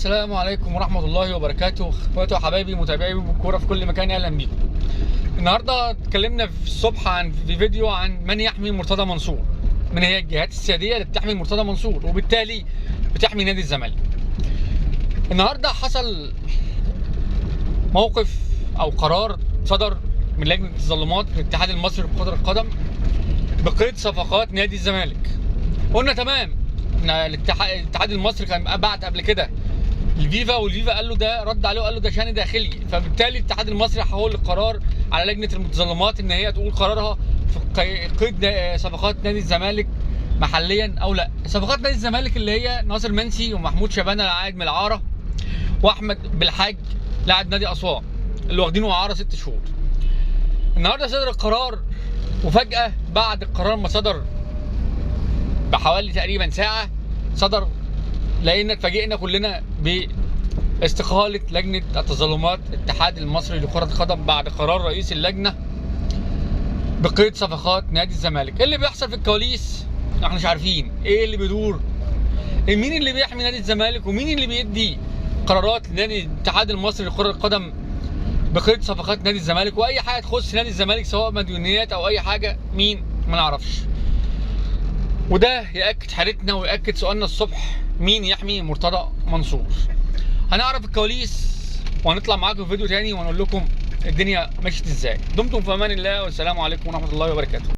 السلام عليكم ورحمة الله وبركاته، اخواتي وحبايبي متابعي الكورة في كل مكان، اهلا بيكم. النهارده اتكلمنا في الصبح في فيديو عن من يحمي مرتضى منصور، من هي الجهات السيادية اللي بتحمي مرتضى منصور وبالتالي بتحمي نادي الزمالك. النهارده حصل موقف او قرار صدر من لجنة التظلمات في الاتحاد المصري لكرة القدم بقيد صفقات نادي الزمالك. قلنا تمام، احنا الاتحاد المصري كان بعت قبل كده الفيفا، والفيفا قال له ده، رد عليه وقال له ده شان داخلي، فبالتالي الاتحاد المصري حول القرار على لجنه المتظلمات ان هي تقول قرارها في قيد صفقات نادي الزمالك محليا او لا. صفقات نادي الزمالك اللي هي ناصر منسي ومحمود شبانه لاعب من العاره، واحمد بالحاج لاعب نادي اسوان اللي واخدينه اعاره 6 شهور. النهارده صدر القرار، وفجاه بعد القرار ما صدر بحوالي تقريبا ساعه صدر، لقينا اتفاجئنا كلنا باستقالة لجنة التظلمات الاتحاد المصري لكرة القدم بعد قرار رئيس اللجنة بقيد صفقات نادي الزمالك. ايه اللي بيحصل في الكواليس؟ احنا مش عارفين ايه اللي بيدور، مين اللي بيحمي نادي الزمالك ومين اللي بيدي قرارات لنادي الاتحاد المصري لكرة القدم بقيد صفقات نادي الزمالك، واي حاجة تخص نادي الزمالك سواء مديونيات او اي حاجة، مين؟ ما نعرفش. وده يأكد حالتنا ويأكد سؤالنا الصبح، مين يحمي مرتضى منصور؟ هنعرف الكواليس وهنطلع معاكم في فيديو تاني ونقول لكم الدنيا مشيت ازاي. دمتم في امان الله، والسلام عليكم ورحمة الله وبركاته.